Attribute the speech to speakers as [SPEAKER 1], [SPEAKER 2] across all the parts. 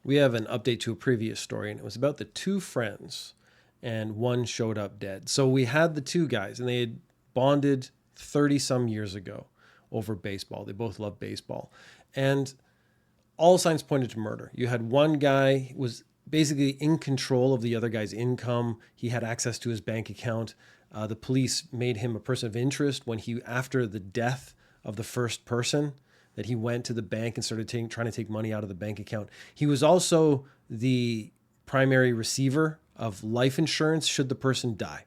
[SPEAKER 1] We have an update to a previous story, and it was about the two friends, and one showed up dead. So we had the two guys, and they had bonded 30 some years ago over baseball. They both love baseball. And all signs pointed to murder. You had one guy who was basically in control of the other guy's income. He had access to his bank account. The police made him a person of interest when after the death of the first person, that he went to the bank and started trying to take money out of the bank account. He was also the primary receiver of life insurance should the person die.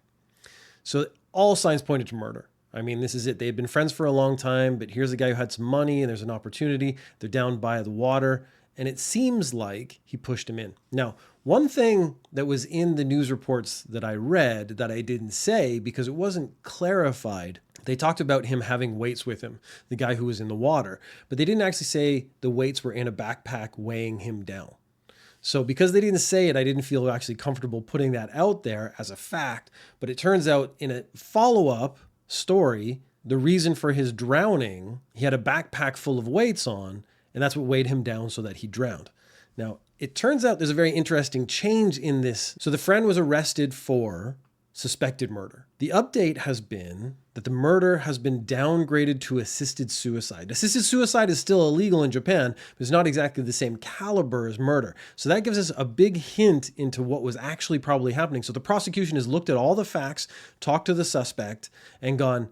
[SPEAKER 1] So all signs pointed to murder. I mean, this is it. They had been friends for a long time, but here's a guy who had some money and there's an opportunity. They're down by the water, and it seems like he pushed him in. Now, one thing that was in the news reports that I read that I didn't say because it wasn't clarified, they talked about him having weights with him, the guy who was in the water, but they didn't actually say the weights were in a backpack weighing him down. So because they didn't say it, I didn't feel actually comfortable putting that out there as a fact, but it turns out in a follow-up story, the reason for his drowning, he had a backpack full of weights on, and that's what weighed him down so that he drowned. Now, it turns out there's a very interesting change in this. So the friend was arrested for suspected murder. The update has been that the murder has been downgraded to assisted suicide. Assisted suicide is still illegal in Japan, but it's not exactly the same caliber as murder. So that gives us a big hint into what was actually probably happening. So the prosecution has looked at all the facts, talked to the suspect, and gone,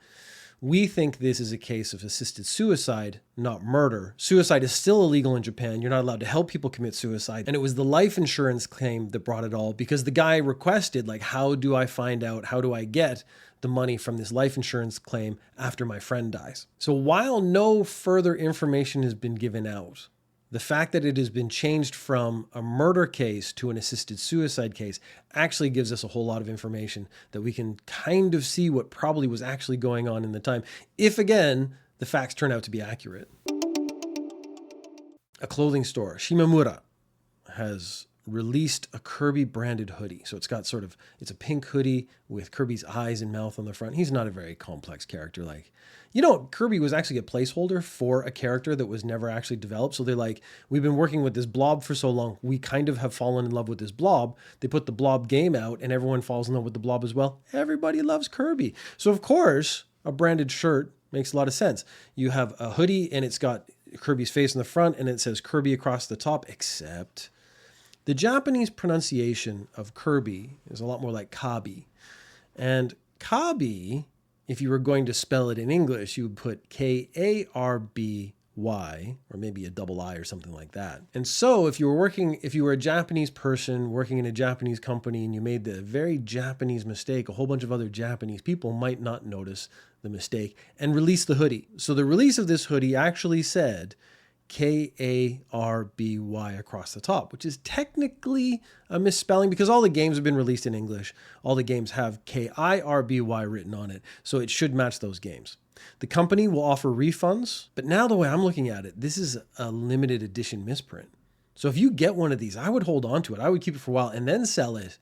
[SPEAKER 1] we think this is a case of assisted suicide, not murder. Suicide is still illegal in Japan. You're not allowed to help people commit suicide. And it was the life insurance claim that brought it all, because the guy requested, like, how do I find out, how do I get the money from this life insurance claim after my friend dies? So while no further information has been given out, the fact that it has been changed from a murder case to an assisted suicide case actually gives us a whole lot of information that we can kind of see what probably was actually going on in the time, if again, the facts turn out to be accurate. A clothing store, Shimamura, has released a Kirby branded hoodie. So it's a pink hoodie with Kirby's eyes and mouth on the front. He's not a very complex character. Kirby was actually a placeholder for a character that was never actually developed. So they're like, we've been working with this blob for so long, we kind of have fallen in love with this blob. They put the blob game out and everyone falls in love with the blob as well. Everybody loves Kirby. So of course, a branded shirt makes a lot of sense. You have a hoodie and it's got Kirby's face in the front and it says Kirby across the top, except the Japanese pronunciation of Kirby is a lot more like Kabi. And Kabi, if you were going to spell it in English, you would put Karby, or maybe a double I or something like that. And so if you were a Japanese person working in a Japanese company and you made the very Japanese mistake, a whole bunch of other Japanese people might not notice the mistake and release the hoodie. So the release of this hoodie actually said Karby across the top, which is technically a misspelling because all the games have been released in English. All the games have Kirby written on it, so it should match those games. The company will offer refunds, but now the way I'm looking at it, this is a limited edition misprint. So if you get one of these, I would hold on to it. I would keep it for a while and then sell it,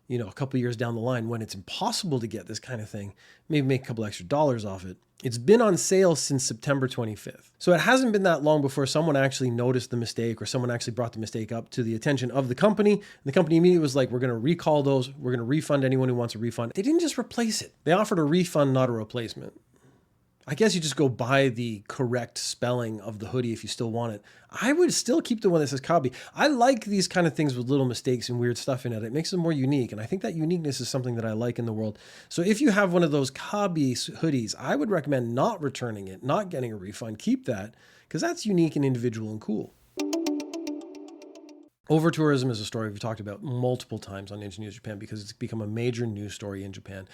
[SPEAKER 1] a couple years down the line when it's impossible to get this kind of thing, maybe make a couple extra dollars off it. It's been on sale since September 25th. So it hasn't been that long before someone actually noticed the mistake or someone actually brought the mistake up to the attention of the company. And the company immediately was like, we're going to recall those. We're going to refund anyone who wants a refund. They didn't just replace it. They offered a refund, not a replacement. I guess you just go buy the correct spelling of the hoodie if you still want it. I would still keep the one that says Kabi. I like these kind of things with little mistakes and weird stuff in it. It makes them more unique. And I think that uniqueness is something that I like in the world. So if you have one of those Kabi hoodies, I would recommend not returning it, not getting a refund. Keep that because that's unique and individual and cool. Over-tourism is a story we've talked about multiple times on Ninja News Japan because it's become a major news story in Japan.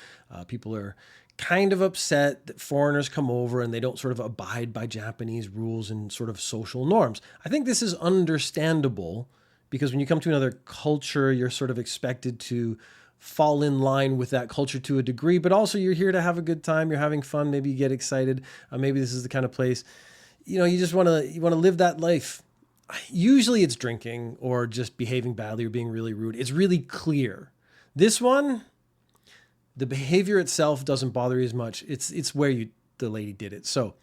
[SPEAKER 1] People are kind of upset that foreigners come over and they don't sort of abide by Japanese rules and sort of social norms. I think this is understandable because when you come to another culture, you're sort of expected to fall in line with that culture to a degree, but also you're here to have a good time. You're having fun. Maybe you get excited. Maybe this is the kind of place, you just want to live that life. Usually it's drinking or just behaving badly or being really rude. It's really clear. This one, the behavior itself doesn't bother you as much. It's where the lady did it. So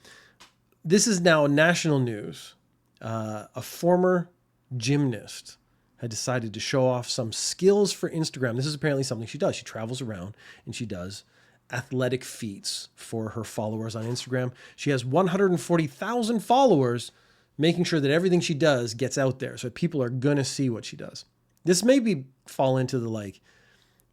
[SPEAKER 1] this is now national news. A former gymnast had decided to show off some skills for Instagram. This is apparently something she does. She travels around and she does athletic feats for her followers on Instagram. She has 140,000 followers, making sure that everything she does gets out there so people are going to see what she does. This maybe fall into the like,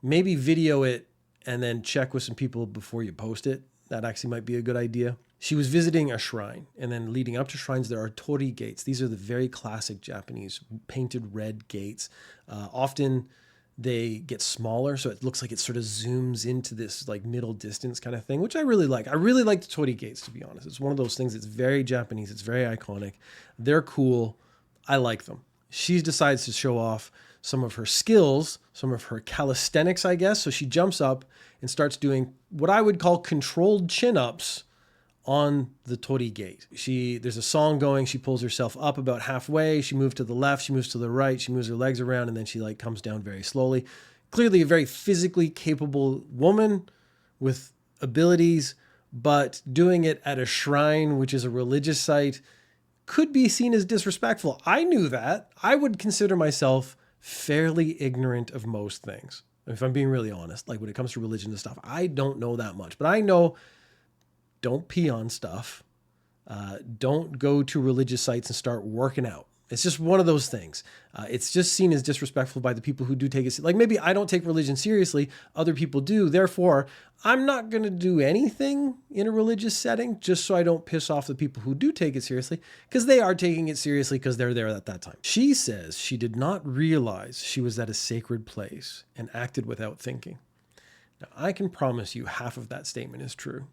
[SPEAKER 1] maybe video it and then check with some people before you post it. That actually might be a good idea. She was visiting a shrine, and then leading up to shrines, there are torii gates. These are the very classic Japanese painted red gates. Often they get smaller, so it looks like it sort of zooms into this like middle distance kind of thing, which I really like. I really like the torii gates, to be honest. It's one of those things that's very Japanese. It's very iconic. They're cool. I like them. She decides to show off some of her skills, some of her calisthenics, I guess. So she jumps up and starts doing what I would call controlled chin-ups on the torii gate. There's a song going, she pulls herself up about halfway, she moves to the left, she moves to the right, she moves her legs around, and then she like comes down very slowly. Clearly a very physically capable woman with abilities, but doing it at a shrine, which is a religious site, could be seen as disrespectful. I knew that. I would consider myself fairly ignorant of most things. If I'm being really honest, like when it comes to religion and stuff, I don't know that much, but I know don't pee on stuff. Don't go to religious sites and start working out. It's just one of those things. It's just seen as disrespectful by the people who do take it. Like maybe I don't take religion seriously. Other people do. Therefore, I'm not going to do anything in a religious setting just so I don't piss off the people who do take it seriously, because they are taking it seriously because they're there at that time. She says she did not realize she was at a sacred place and acted without thinking. Now, I can promise you half of that statement is true.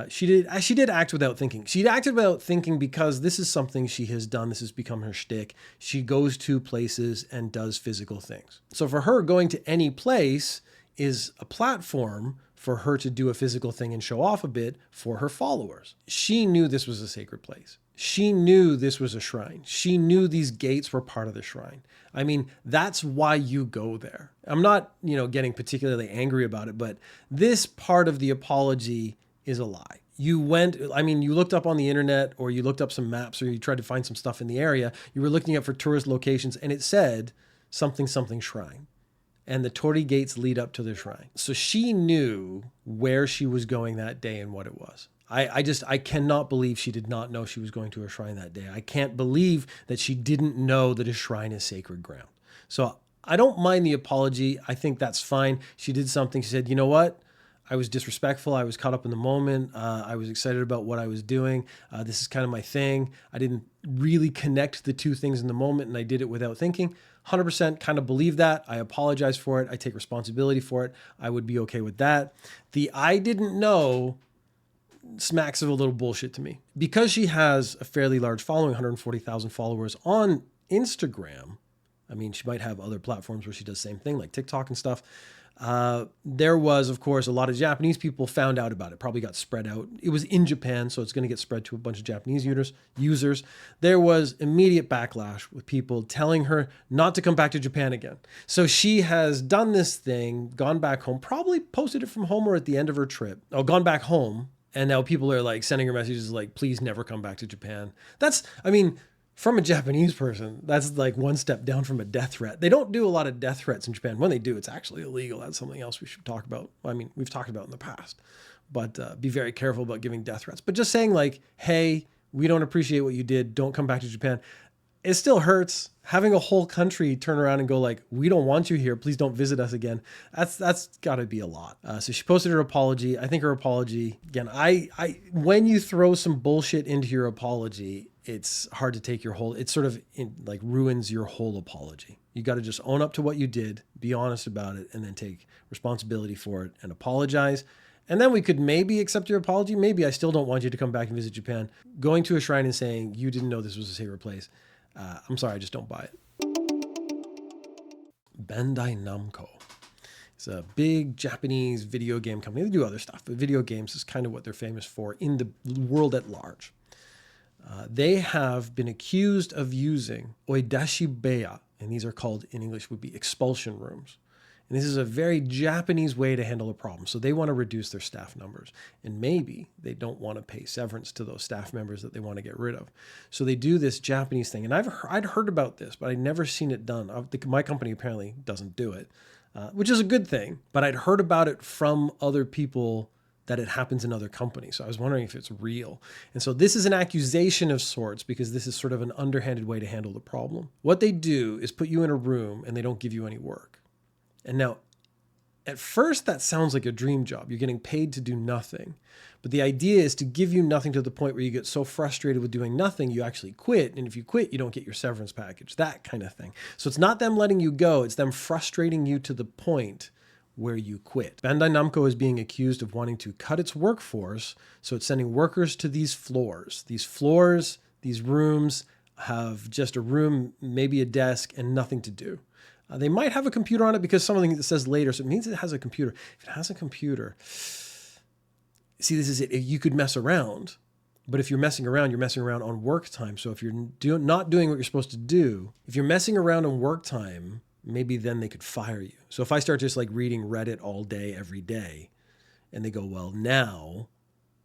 [SPEAKER 1] She did act without thinking. She acted without thinking because this is something she has done. This has become her shtick. She goes to places and does physical things. So for her, going to any place is a platform for her to do a physical thing and show off a bit for her followers. She knew this was a sacred place. She knew this was a shrine. She knew these gates were part of the shrine. I mean, that's why you go there. I'm not, getting particularly angry about it, but this part of the apology is a lie. You looked up on the internet, or you looked up some maps, or you tried to find some stuff in the area. You were looking up for tourist locations and it said something shrine. And the torii gates lead up to the shrine. So she knew where she was going that day and what it was. I cannot believe she did not know she was going to a shrine that day. I can't believe that she didn't know that a shrine is sacred ground. So I don't mind the apology. I think that's fine. She did something. She said, you know what? I was disrespectful. I was caught up in the moment. I was excited about what I was doing. This is kind of my thing. I didn't really connect the two things in the moment, and I did it without thinking. 100% kind of believe that. I apologize for it. I take responsibility for it. I would be okay with that. The I didn't know smacks of a little bullshit to me. Because she has a fairly large following, 140,000 followers on Instagram. I mean, she might have other platforms where she does the same thing, like TikTok and stuff. There was, of course, a lot of Japanese people found out about it, probably got spread out. It was in Japan, so it's going to get spread to a bunch of Japanese users. There was immediate backlash with people telling her not to come back to Japan again. So she has done this thing, gone back home, probably posted it from home or at the end of her trip. Gone back home, and now people are like sending her messages like, please never come back to Japan. From a Japanese person, that's like one step down from a death threat. They don't do a lot of death threats in Japan. When they do, it's actually illegal. That's something else we should talk about. I mean, we've talked about in the past, but be very careful about giving death threats. But just saying like, hey, we don't appreciate what you did. Don't come back to Japan. It still hurts. Having a whole country turn around and go like, we don't want you here. Please don't visit us again. That's got to be a lot. So she posted her apology. I think her apology, again, when you throw some bullshit into your apology, it's hard to take it sort of ruins your whole apology. You got to just own up to what you did, be honest about it, and then take responsibility for it and apologize. And then we could maybe accept your apology. Maybe I still don't want you to come back and visit Japan. Going to a shrine and saying you didn't know this was a sacred place. I'm sorry, I just don't buy it. Bandai Namco. It's a big Japanese video game company. They do other stuff, but video games is kind of what they're famous for in the world at large. They have been accused of using oidashi beya, and these are called in English would be expulsion rooms. And this is a very Japanese way to handle a problem. So they want to reduce their staff numbers. And maybe they don't want to pay severance to those staff members that they want to get rid of. So they do this Japanese thing. And I'd heard about this, but I'd never seen it done. My company apparently doesn't do it, which is a good thing. But I'd heard about it from other people that it happens in other companies. So I was wondering if it's real. And so this is an accusation of sorts because this is sort of an underhanded way to handle the problem. What they do is put you in a room and they don't give you any work. And now, at first, that sounds like a dream job. You're getting paid to do nothing. But the idea is to give you nothing to the point where you get so frustrated with doing nothing, you actually quit. And if you quit, you don't get your severance package, that kind of thing. So it's not them letting you go. It's them frustrating you to the point where you quit. Bandai Namco is being accused of wanting to cut its workforce. So it's sending workers to these floors. These rooms have just a room, maybe a desk, and nothing to do. They might have a computer on it because something that says later, so it means it has a computer. If it has a computer, see, this is it. You could mess around, but if you're messing around, you're messing around on work time. So if you're not doing what you're supposed to do, if you're messing around on work time, maybe then they could fire you. So if I start just like reading Reddit all day, every day, and they go, well, now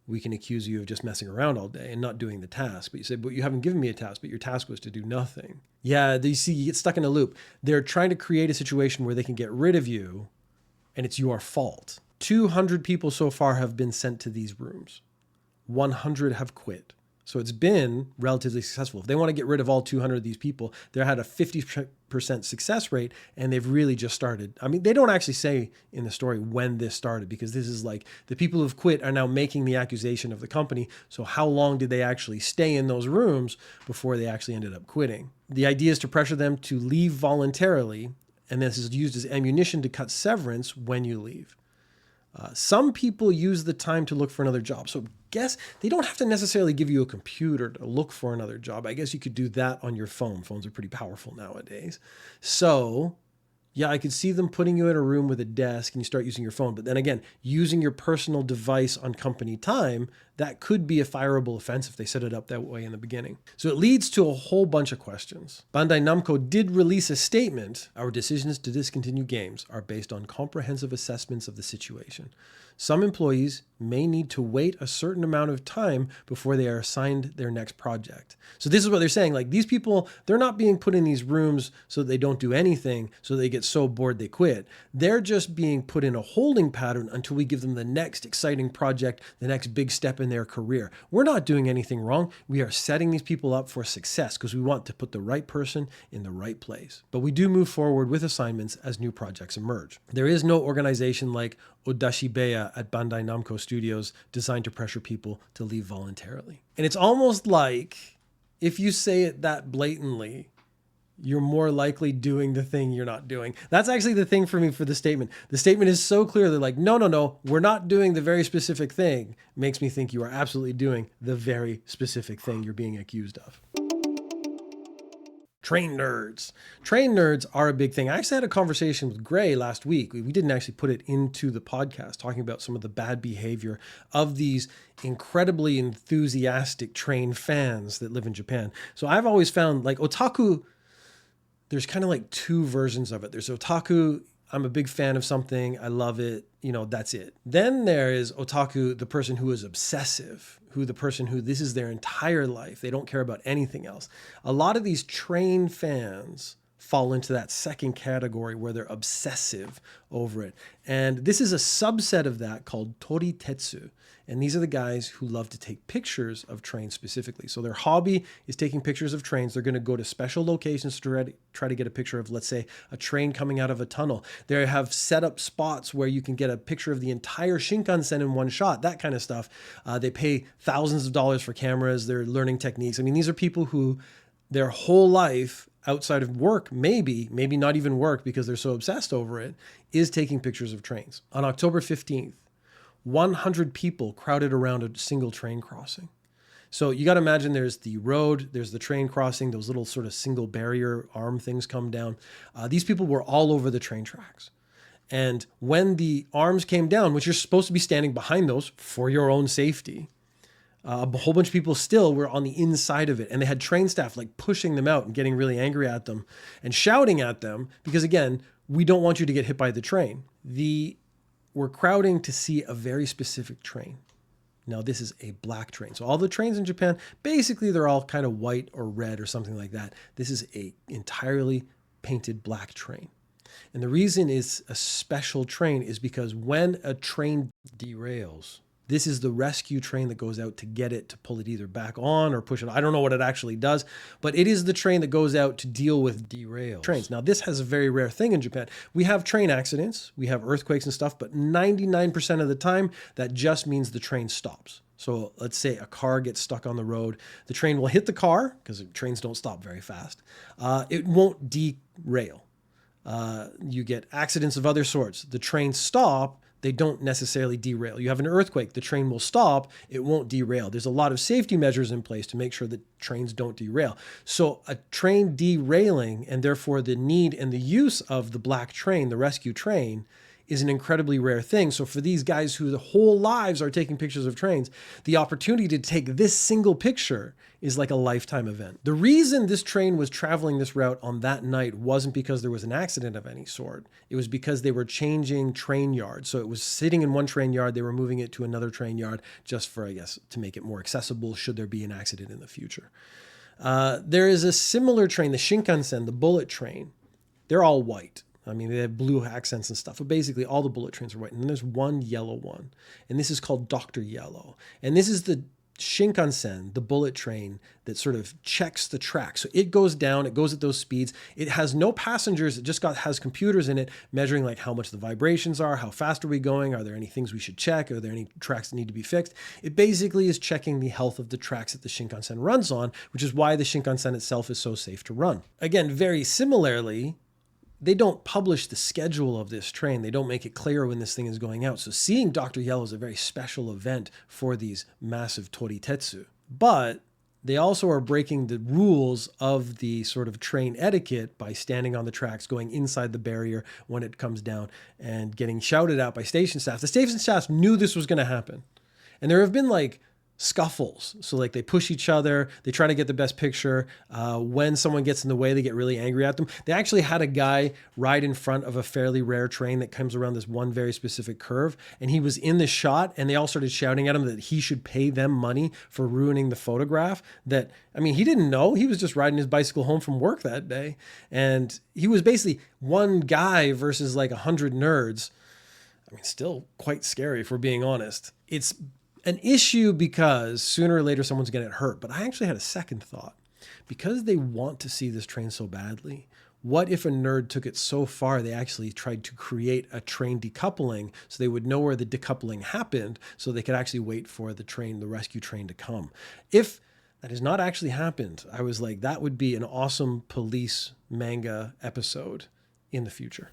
[SPEAKER 1] we can accuse you of just messing around all day and not doing the task. But you say, but you haven't given me a task, but your task was to do nothing. Yeah, you see, you get stuck in a loop. They're trying to create a situation where they can get rid of you and it's your fault. 200 people so far have been sent to these rooms. 100 have quit. So it's been relatively successful. If they want to get rid of all 200 of these people, they had a 50% success rate, and they've really just started. I mean, they don't actually say in the story when this started, because this is like the people who've quit are now making the accusation of the company. So how long did they actually stay in those rooms before they actually ended up quitting? The idea is to pressure them to leave voluntarily, and this is used as ammunition to cut severance when you leave. Some people use the time to look for another job. So guess they don't have to necessarily give you a computer to look for another job. I guess you could do that on your phone. Phones are pretty powerful nowadays. So yeah, I could see them putting you in a room with a desk and you start using your phone. But then again, using your personal device on company time, that could be a fireable offense if they set it up that way in the beginning. So it leads to a whole bunch of questions. Bandai Namco did release a statement. Our decisions to discontinue games are based on comprehensive assessments of the situation. Some employees may need to wait a certain amount of time before they are assigned their next project. So this is what they're saying. Like, these people, they're not being put in these rooms so they don't do anything, so they get so bored they quit. They're just being put in a holding pattern until we give them the next exciting project, the next big step in their career. We're not doing anything wrong. We are setting these people up for success because we want to put the right person in the right place. But we do move forward with assignments as new projects emerge. There is no organization like Odashibeya at Bandai Namco Studios designed to pressure people to leave voluntarily. And it's almost like if you say it that blatantly, you're more likely doing the thing you're not doing. That's actually the thing for me for the statement. The statement is so clear. They're like, no, we're not doing the very specific thing. Makes me think you are absolutely doing the very specific thing you're being accused of. Train nerds. Train nerds are a big thing. I actually had a conversation with Gray last week. We didn't actually put it into the podcast, talking about some of the bad behavior of these incredibly enthusiastic train fans that live in Japan. So I've always found, like, otaku, there's kind of like two versions of it. There's otaku, I'm a big fan of something, I love it, that's it. Then there is otaku, the person who is obsessive, the person who this is their entire life. They don't care about anything else. A lot of these train fans fall into that second category where they're obsessive over it. And this is a subset of that called toritetsu. And these are the guys who love to take pictures of trains specifically. So their hobby is taking pictures of trains. They're going to go to special locations to try to get a picture of, let's say, a train coming out of a tunnel. They have set up spots where you can get a picture of the entire Shinkansen in one shot, that kind of stuff. They pay thousands of dollars for cameras. They're learning techniques. I mean, these are people who their whole life outside of work, maybe not even work because they're so obsessed over it, is taking pictures of trains. On October 15th, 100 people crowded around a single train crossing. So you got to imagine there's the road, there's the train crossing, those little sort of single barrier arm things come down. These people were all over the train tracks. And when the arms came down, which you're supposed to be standing behind those for your own safety, a whole bunch of people still were on the inside of it. And they had train staff like pushing them out and getting really angry at them and shouting at them. Because again, we don't want you to get hit by the train. We're crowding to see a very specific train. Now, this is a black train. So all the trains in Japan, basically they're all kind of white or red or something like that. This is a entirely painted black train. And the reason it's a special train is because when a train derails, this is the rescue train that goes out to get it, to pull it either back on or push it. I don't know what it actually does, but it is the train that goes out to deal with derailed trains. Now, this has a very rare thing in Japan. We have train accidents, we have earthquakes and stuff, but 99% of the time, that just means the train stops. So let's say a car gets stuck on the road. The train will hit the car, because trains don't stop very fast. It won't derail. You get accidents of other sorts. The trains stop, they don't necessarily derail. You have an earthquake, the train will stop, it won't derail. There's a lot of safety measures in place to make sure that trains don't derail. So a train derailing, and therefore the need and the use of the black train, the rescue train, is an incredibly rare thing. So for these guys who the whole lives are taking pictures of trains, the opportunity to take this single picture is like a lifetime event. The reason this train was traveling this route on that night wasn't because there was an accident of any sort. It was because they were changing train yards. So it was sitting in one train yard, they were moving it to another train yard just for, I guess, to make it more accessible should there be an accident in the future. There is a similar train, the Shinkansen, the bullet train. They're all white. I mean, they have blue accents and stuff, but basically all the bullet trains are white. And then there's one yellow one, and this is called Dr. Yellow. And this is the Shinkansen, the bullet train that sort of checks the track. So it goes down, it goes at those speeds. It has no passengers. It just has computers in it measuring like how much the vibrations are, how fast are we going? Are there any things we should check? Are there any tracks that need to be fixed? It basically is checking the health of the tracks that the Shinkansen runs on, which is why the Shinkansen itself is so safe to run. Again, very similarly, they don't publish the schedule of this train. They don't make it clear when this thing is going out. So seeing Dr. Yellow is a very special event for these massive toritetsu. But they also are breaking the rules of the sort of train etiquette by standing on the tracks, going inside the barrier when it comes down, and getting shouted at by station staff. The station staff knew this was going to happen. And there have been like scuffles. So like they push each other, they try to get the best picture. When someone gets in the way, they get really angry at them. They actually had a guy ride in front of a fairly rare train that comes around this one very specific curve, and he was in the shot, and they all started shouting at him that he should pay them money for ruining the photograph. That, I mean, he didn't know. He was just riding his bicycle home from work that day, and he was basically one guy versus like 100 nerds. I mean, still quite scary if we're being honest. It's an issue because sooner or later someone's going to get hurt. But I actually had a second thought. Because they want to see this train so badly, what if a nerd took it so far they actually tried to create a train decoupling so they would know where the decoupling happened so they could actually wait for the train, the rescue train, to come? If that has not actually happened, I was like, that would be an awesome police manga episode in the future.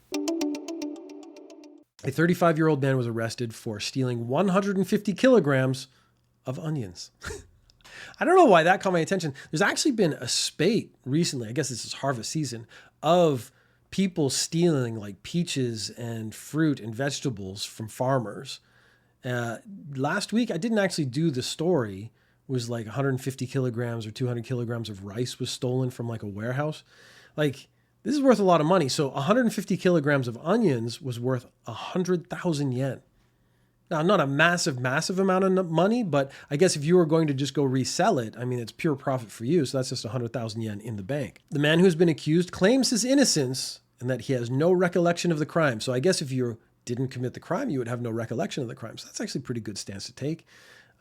[SPEAKER 1] A 35-year-old man was arrested for stealing 150 kilograms of onions. I don't know why that caught my attention. There's actually been a spate recently, I guess this is harvest season, of people stealing like peaches and fruit and vegetables from farmers. Last week, I didn't actually do the story, was like 150 kilograms or 200 kilograms of rice was stolen from like a warehouse. Like, this is worth a lot of money. So 150 kilograms of onions was worth 100,000 yen. Now, not a massive amount of money, but I guess if you were going to just go resell it, I mean, it's pure profit for you. So that's just 100,000 yen in the bank. The man who's been accused claims his innocence and that he has no recollection of the crime. So I guess if you didn't commit the crime, you would have no recollection of the crime. So that's actually a pretty good stance to take.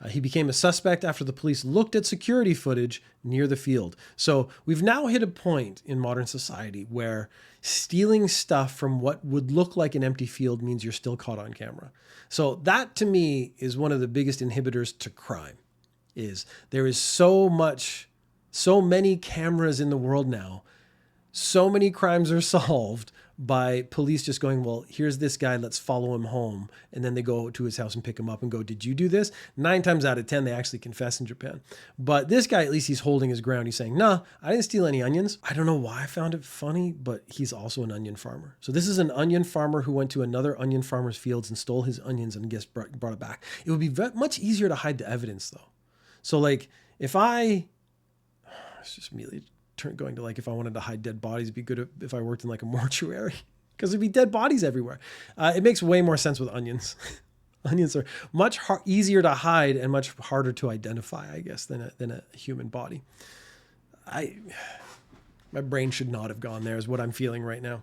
[SPEAKER 1] He became a suspect after the police looked at security footage near the field. So we've now hit a point in modern society where stealing stuff from what would look like an empty field means you're still caught on camera. So that to me is one of the biggest inhibitors to crime. Is there is so many cameras in the world now. So many crimes are solved by police just going, well, here's this guy, let's follow him home. And then they go to his house and pick him up and go, did you do this? 9 times out of 10, they actually confess in Japan. But this guy, at least he's holding his ground. He's saying, nah, I didn't steal any onions. I don't know why I found it funny, but he's also an onion farmer. So this is an onion farmer who went to another onion farmer's fields and stole his onions and brought it back. It would be much easier to hide the evidence though. So like it's just immediately going to like, if I wanted to hide dead bodies, it'd be good if I worked in like a mortuary. because there'd be dead bodies everywhere. It makes way more sense with onions. Onions are much easier to hide and much harder to identify, I guess, than a human body. My brain should not have gone there is what I'm feeling right now.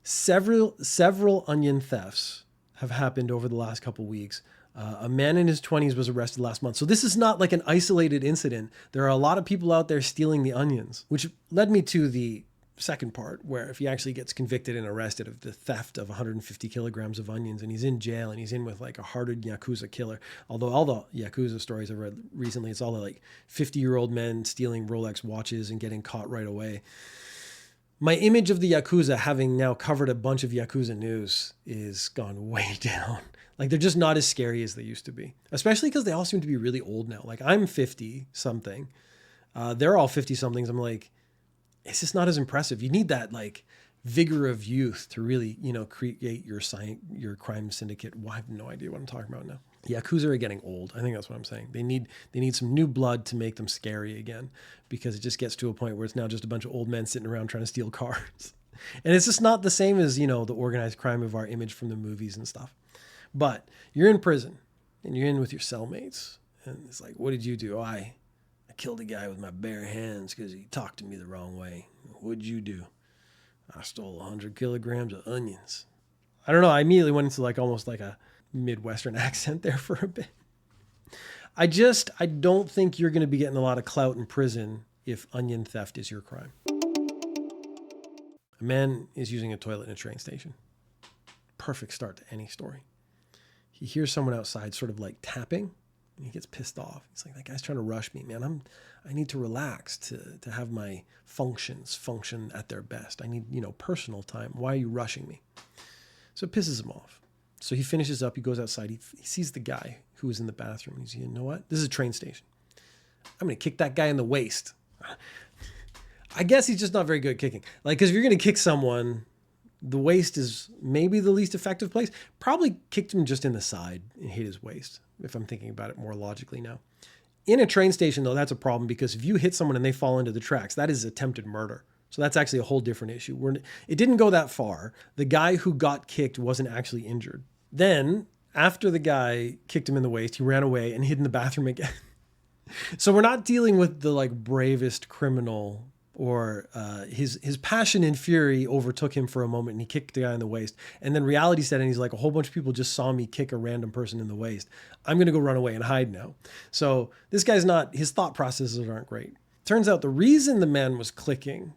[SPEAKER 1] Several onion thefts have happened over the last couple weeks. A man in his 20s was arrested last month. So this is not like an isolated incident. There are a lot of people out there stealing the onions, which led me to the second part, where if he actually gets convicted and arrested of the theft of 150 kilograms of onions and he's in jail and he's in with like a hardened Yakuza killer, although all the Yakuza stories I've read recently, it's all the like 50-year-old men stealing Rolex watches and getting caught right away. My image of the Yakuza, having now covered a bunch of Yakuza news, is gone way down. Like they're just not as scary as they used to be, especially because they all seem to be really old now. Like I'm 50 something. They're all 50 somethings. I'm like, it's just not as impressive. You need that like vigor of youth to really, create your crime syndicate. Well, I have no idea what I'm talking about now. The Yakuza are getting old. I think that's what I'm saying. They need some new blood to make them scary again, because it just gets to a point where it's now just a bunch of old men sitting around trying to steal cars. And it's just not the same as, the organized crime of our image from the movies and stuff. But you're in prison and you're in with your cellmates. And it's like, what did you do? I killed a guy with my bare hands because he talked to me the wrong way. What'd you do? I stole 100 kilograms of onions. I don't know. I immediately went into like almost like a Midwestern accent there for a bit. I don't think you're going to be getting a lot of clout in prison if onion theft is your crime. A man is using a toilet in a train station. Perfect start to any story. He hears someone outside sort of like tapping, and he gets pissed off. He's like, that guy's trying to rush me, man. I need to relax to have my functions function at their best. I need, personal time. Why are you rushing me? So it pisses him off. So he finishes up, he goes outside, he sees the guy who was in the bathroom. He's, you know what? This is a train station. I'm going to kick that guy in the waist. I guess he's just not very good at kicking. Like, because if you're going to kick someone, the waist is maybe the least effective place. Probably kicked him just in the side and hit his waist, if I'm thinking about it more logically now. In a train station, though, that's a problem, because if you hit someone and they fall into the tracks, that is attempted murder. So that's actually a whole different issue. It didn't go that far. The guy who got kicked wasn't actually injured. Then, after the guy kicked him in the waist, he ran away and hid in the bathroom again. So we're not dealing with the like bravest criminal, or his passion and fury overtook him for a moment and he kicked the guy in the waist. And then reality set in, he's like, a whole bunch of people just saw me kick a random person in the waist. I'm going to go run away and hide now. So this guy's his thought processes aren't great. Turns out the reason the man was clicking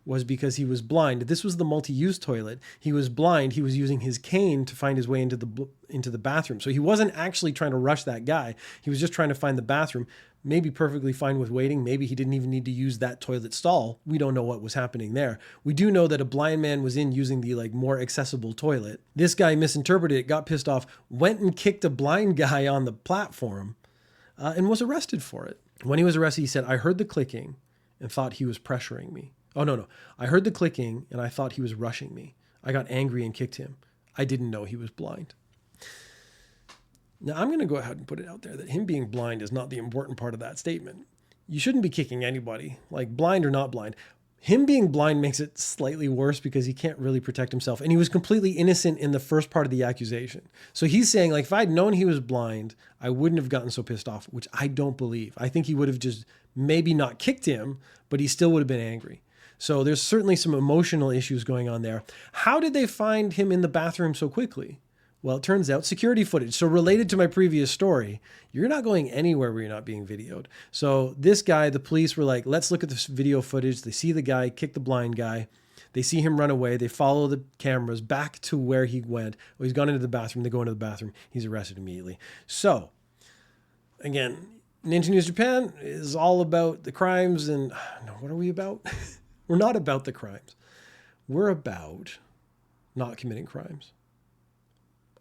[SPEAKER 1] was because he was blind. This was the multi-use toilet. He was blind. He was using his cane to find his way into the bathroom. So he wasn't actually trying to rush that guy. He was just trying to find the bathroom. Maybe perfectly fine with waiting. Maybe he didn't even need to use that toilet stall. We don't know what was happening there. We do know that a blind man was using the like more accessible toilet. This guy misinterpreted it, got pissed off, went and kicked a blind guy on the platform, and was arrested for it. When he was arrested, he said, I heard the clicking and thought he was pressuring me. Oh, no. I heard the clicking and I thought he was rushing me. I got angry and kicked him. I didn't know he was blind. Now, I'm going to go ahead and put it out there that him being blind is not the important part of that statement. You shouldn't be kicking anybody, like blind or not blind. Him being blind makes it slightly worse because he can't really protect himself. And he was completely innocent in the first part of the accusation. So he's saying, like, if I'd known he was blind, I wouldn't have gotten so pissed off, which I don't believe. I think he would have just maybe not kicked him, but he still would have been angry. So there's certainly some emotional issues going on there. How did they find him in the bathroom so quickly? Well, it turns out security footage. So related to my previous story, you're not going anywhere where you're not being videoed. So this guy, the police were like, let's look at this video footage. They see the guy kick the blind guy. They see him run away. They follow the cameras back to where he went. Well, he's gone into the bathroom. They go into the bathroom. He's arrested immediately. So again, Ninja News Japan is all about the crimes. And no, what are we about? We're not about the crimes. We're about not committing crimes.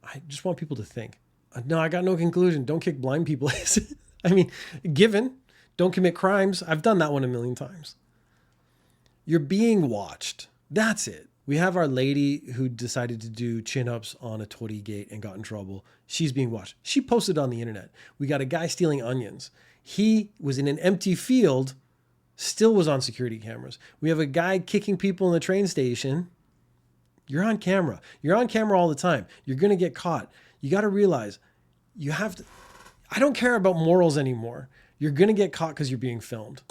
[SPEAKER 1] I just want people to think. No, I got no conclusion. Don't kick blind people. I mean, given, don't commit crimes. I've done that one a million times. You're being watched. That's it. We have our lady who decided to do chin-ups on a torii gate and got in trouble. She's being watched. She posted on the internet. We got a guy stealing onions. He was in an empty field, still was on security cameras. We have a guy kicking people in the train station. You're on camera. You're on camera all the time. You're going to get caught. You got to realize you have to, I don't care about morals anymore. You're going to get caught because you're being filmed.